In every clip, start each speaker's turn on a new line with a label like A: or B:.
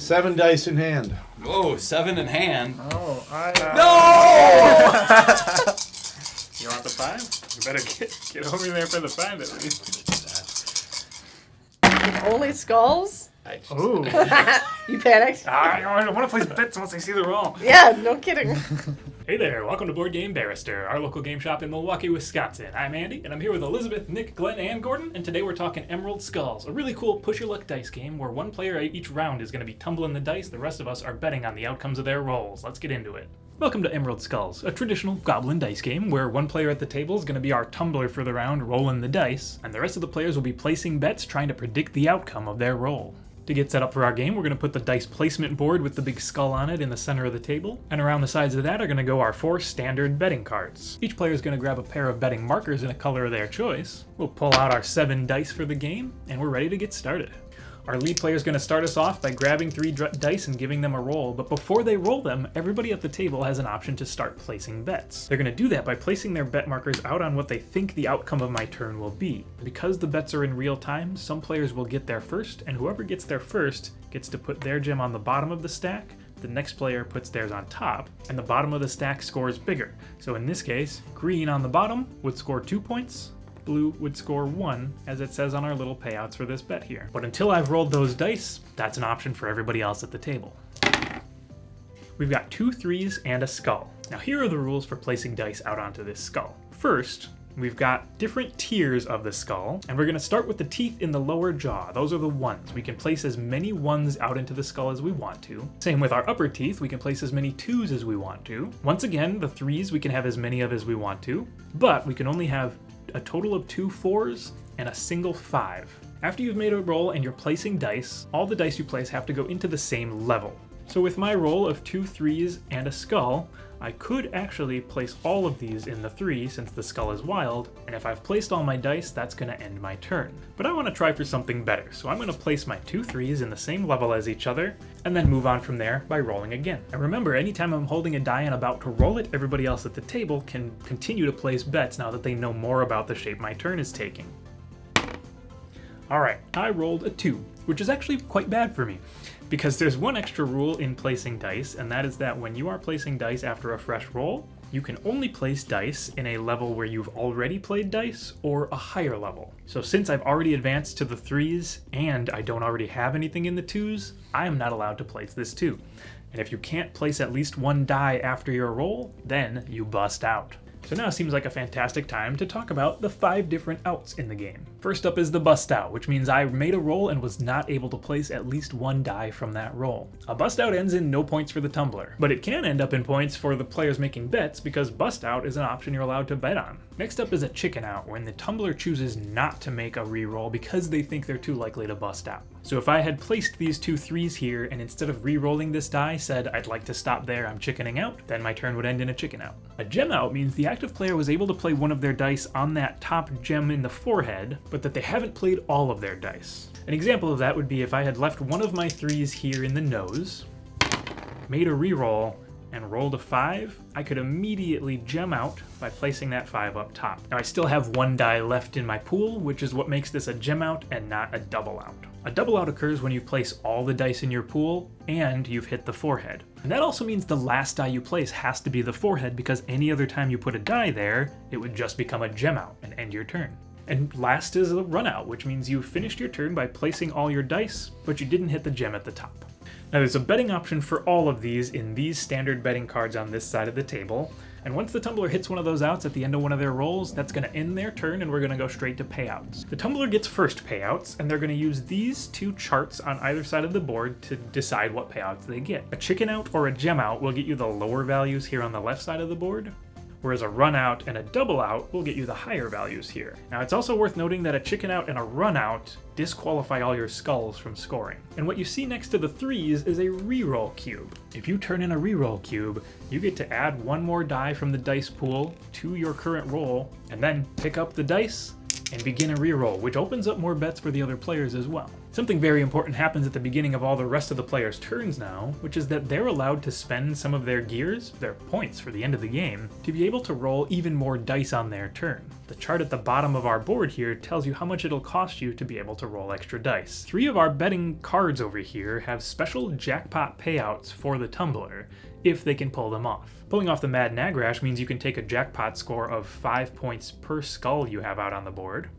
A: 7 dice in hand.
B: Whoa, 7 in hand.
C: Oh,
B: No!
C: You want the 5? You better get over there for the 5 at least.
D: Only skulls?
C: Ooh.
D: You panicked?
C: I want to place bets once I see the roll.
D: Yeah, no kidding.
C: Hey there, welcome to Board Game Barrister, our local game shop in Milwaukee, Wisconsin. I'm Andy, and I'm here with Elizabeth, Nick, Glenn, and Gordon, and today we're talking Emerald Skulls, a really cool push-your-luck dice game where one player each round is going to be tumbling the dice, the rest of us are betting on the outcomes of their rolls. Let's get into it. Welcome to Emerald Skulls, a traditional goblin dice game where one player at the table is going to be our tumbler for the round, rolling the dice, and the rest of the players will be placing bets trying to predict the outcome of their roll. To get set up for our game, we're going to put the dice placement board with the big skull on it in the center of the table, and around the sides of that are going to go our 4 standard betting cards. Each player is going to grab a pair of betting markers in a color of their choice. We'll pull out our 7 dice for the game, and we're ready to get started. Our lead player is going to start us off by grabbing 3 dice and giving them a roll, but before they roll them, everybody at the table has an option to start placing bets. They're going to do that by placing their bet markers out on what they think the outcome of my turn will be. Because the bets are in real time, some players will get there first, and whoever gets there first gets to put their gem on the bottom of the stack, the next player puts theirs on top, and the bottom of the stack scores bigger. So in this case, green on the bottom would score 2 points, blue would score 1, as it says on our little payouts for this bet here. But until I've rolled those dice, that's an option for everybody else at the table. We've got 2 threes and a skull. Now here are the rules for placing dice out onto this skull. First, we've got different tiers of the skull, and we're going to start with the teeth in the lower jaw. Those are the 1s. We can place as many 1s out into the skull as we want to. Same with our upper teeth, we can place as many 2s as we want to. Once again, the 3s we can have as many of as we want to, but we can only have a total of 2 4s and a single 5. After you've made a roll and you're placing dice, all the dice you place have to go into the same level. So with my roll of 2 3s and a skull, I could actually place all of these in the 3 since the skull is wild, and if I've placed all my dice, that's going to end my turn. But I want to try for something better, so I'm going to place my 2 3s in the same level as each other, and then move on from there by rolling again. And remember, anytime I'm holding a die and about to roll it, everybody else at the table can continue to place bets now that they know more about the shape my turn is taking. Alright, I rolled a 2, which is actually quite bad for me, because there's one extra rule in placing dice, and that is that when you are placing dice after a fresh roll, you can only place dice in a level where you've already played dice or a higher level. So since I've already advanced to the 3s and I don't already have anything in the 2s, I am not allowed to place this 2. And if you can't place at least 1 die after your roll, then you bust out. So now seems like a fantastic time to talk about the 5 different outs in the game. First up is the bust out, which means I made a roll and was not able to place at least 1 die from that roll. A bust out ends in no points for the tumbler, but it can end up in points for the players making bets because bust out is an option you're allowed to bet on. Next up is a chicken out, when the tumbler chooses not to make a re-roll because they think they're too likely to bust out. So if I had placed these 2 3s here and instead of re-rolling this die said I'd like to stop there, I'm chickening out, then my turn would end in a chicken out. A gem out means the active player was able to play one of their dice on that top gem in the forehead, but that they haven't played all of their dice. An example of that would be if I had left one of my 3s here in the nose, made a re-roll, and rolled a 5, I could immediately gem out by placing that 5 up top. Now I still have 1 die left in my pool, which is what makes this a gem out and not a double out. A double out occurs when you place all the dice in your pool and you've hit the forehead. And that also means the last die you place has to be the forehead, because any other time you put a die there, it would just become a gem out and end your turn. And last is a run out, which means you finished your turn by placing all your dice, but you didn't hit the gem at the top. Now there's a betting option for all of these in these standard betting cards on this side of the table, and once the tumbler hits one of those outs at the end of one of their rolls, that's going to end their turn and we're going to go straight to payouts. The tumbler gets first payouts, and they're going to use these 2 charts on either side of the board to decide what payouts they get. A chicken out or a gem out will get you the lower values here on the left side of the board, whereas a run out and a double out will get you the higher values here. Now it's also worth noting that a chicken out and a run out disqualify all your skulls from scoring. And what you see next to the 3s is a reroll cube. If you turn in a reroll cube, you get to add 1 more die from the dice pool to your current roll, and then pick up the dice and begin a reroll, which opens up more bets for the other players as well. Something very important happens at the beginning of all the rest of the players' turns now, which is that they're allowed to spend some of their gears, their points for the end of the game, to be able to roll even more dice on their turn. The chart at the bottom of our board here tells you how much it'll cost you to be able to roll extra dice. 3 of our betting cards over here have special jackpot payouts for the tumbler, if they can pull them off. Pulling off the Mad Nagrash means you can take a jackpot score of 5 points per skull you have out on the board.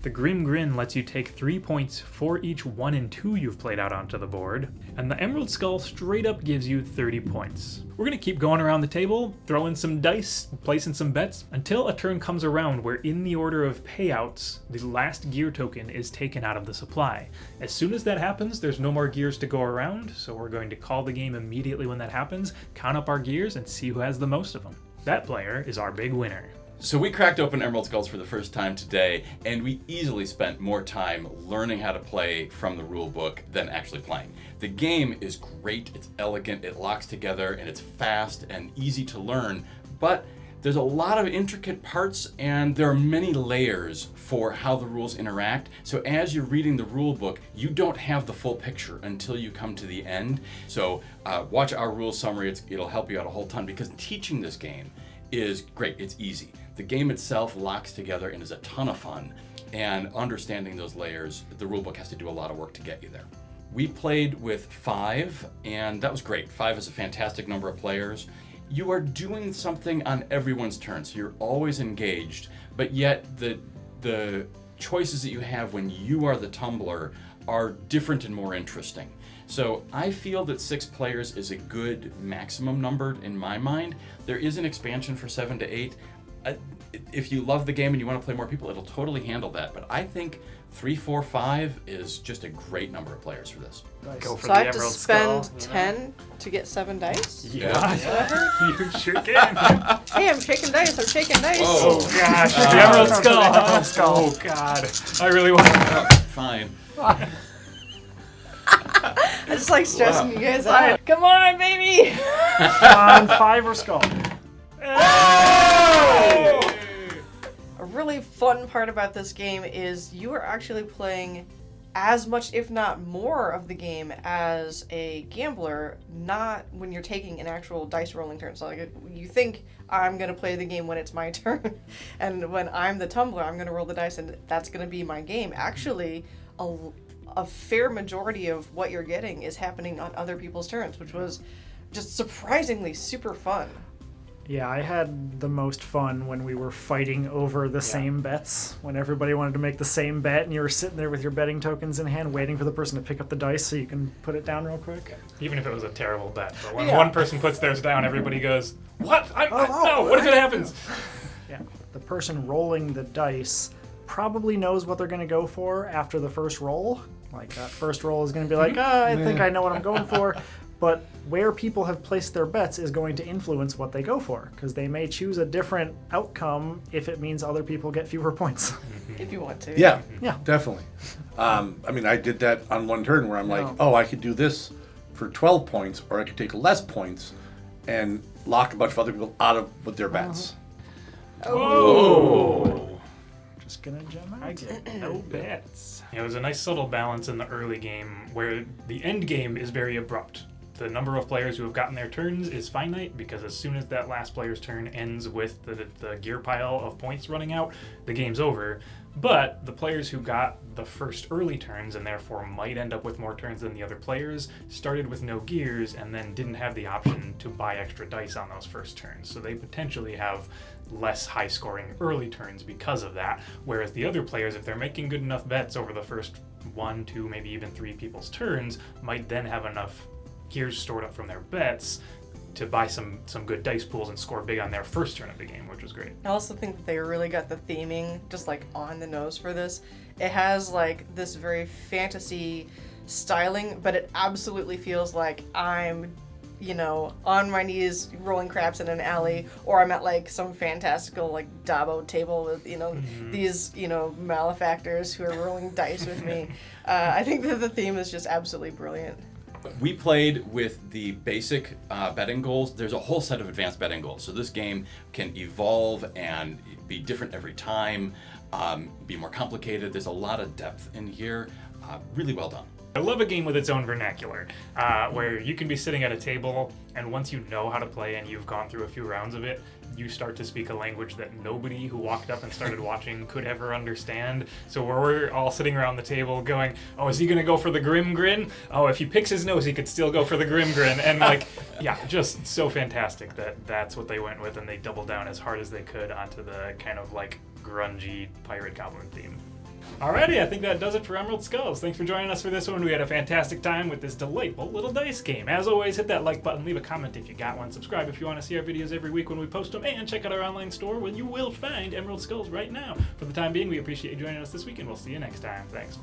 C: The Grim Grin lets you take 3 points for each 1 and 2 you've played out onto the board, and the Emerald Skull straight up gives you 30 points. We're going to keep going around the table, throwing some dice, placing some bets, until a turn comes around where in the order of payouts, the last gear token is taken out of the supply. As soon as that happens, there's no more gears to go around, so we're going to call the game immediately when that happens, count up our gears, and see who has the most of them. That player is our big winner.
B: So we cracked open Emerald Skulls for the first time today, and we easily spent more time learning how to play from the rule book than actually playing. The game is great, it's elegant, it locks together, and it's fast and easy to learn, but there's a lot of intricate parts and there are many layers for how the rules interact. So as you're reading the rule book, you don't have the full picture until you come to the end. So watch our rule summary, it'll help you out a whole ton, because teaching this game is great, it's easy. The game itself locks together and is a ton of fun, and understanding those layers, the rulebook has to do a lot of work to get you there. We played with 5, and that was great. 5 is a fantastic number of players. You are doing something on everyone's turn, so you're always engaged, but yet the choices that you have when you are the tumbler are different and more interesting. So I feel that 6 players is a good maximum number in my mind. There is an expansion for 7 to 8. If you love the game and you want to play more people, it'll totally handle that. But I think 3, 4, 5 is just a great number of players for this.
C: Nice. Go for
D: So
C: the
D: I have to
C: Emerald
D: spend
C: Skull.
D: 10 to get 7 dice?
C: Yeah. You sure can.
D: Hey, I'm shaking dice, I'm shaking dice.
B: Whoa.
C: Oh gosh, the Emerald Skull. Oh god, I really want to.
B: Fine.
D: I just like stressing you guys out. Come on, baby!
A: On 5 or skull.
D: A really fun part about this game is you are actually playing as much, if not more, of the game as a gambler, not when you're taking an actual dice rolling turn. So like, you think, I'm going to play the game when it's my turn, and when I'm the tumbler, I'm going to roll the dice, and that's going to be my game. Actually, a fair majority of what you're getting is happening on other people's turns, which was just surprisingly super fun.
A: Yeah, I had the most fun when we were fighting over the same bets, when everybody wanted to make the same bet and you were sitting there with your betting tokens in hand waiting for the person to pick up the dice so you can put it down real quick.
C: Even if it was a terrible bet, but when one person puts theirs down, everybody goes, "What? No! What if it happens?"
A: Yeah, the person rolling the dice probably knows what they're going to go for after the first roll. Like, that first roll is going to be like, I think I know what I'm going for. But where people have placed their bets is going to influence what they go for, because they may choose a different outcome if it means other people get fewer points.
D: If you want to.
E: Yeah,
A: Yeah.
E: definitely. I mean, I did that on one turn where I'm like, oh, I could do this for 12 points, or I could take less points and lock a bunch of other people out of with their bets.
C: Oh.
A: Just gonna jump out.
C: I get no bets. It was a nice subtle balance in the early game where the end game is very abrupt. The number of players who have gotten their turns is finite, because as soon as that last player's turn ends with the gear pile of points running out, the game's over. But the players who got the first early turns, and therefore might end up with more turns than the other players, started with no gears and then didn't have the option to buy extra dice on those first turns. So they potentially have less high-scoring early turns because of that. Whereas the other players, if they're making good enough bets over the first 1, 2, maybe even 3 people's turns, might then have enough gears stored up from their bets to buy some good dice pools and score big on their first turn of the game, which was great.
D: I also think that they really got the theming just like on the nose for this. It has like this very fantasy styling, but it absolutely feels like I'm, on my knees rolling craps in an alley, or I'm at like some fantastical like Dabo table with, these, malefactors who are rolling dice with me. I think that the theme is just absolutely brilliant.
B: We played with the basic betting goals. There's a whole set of advanced betting goals. So this game can evolve and be different every time, be more complicated. There's a lot of depth in here. Really well done.
C: I love a game with its own vernacular, where you can be sitting at a table, and once you know how to play and you've gone through a few rounds of it, you start to speak a language that nobody who walked up and started watching could ever understand. So where we're all sitting around the table going, oh, is he going to go for the grim grin? Oh, if he picks his nose, he could still go for the grim grin. And like, yeah, just so fantastic that that's what they went with, and they doubled down as hard as they could onto the kind of like grungy pirate goblin theme. Alrighty, I think that does it for Emerald Skulls. Thanks for joining us for this one. We had a fantastic time with this delightful little dice game. As always, hit that like button, leave a comment if you got one, subscribe if you want to see our videos every week when we post them, and check out our online store where you will find Emerald Skulls right now. For the time being, we appreciate you joining us this week, and we'll see you next time. Thanks.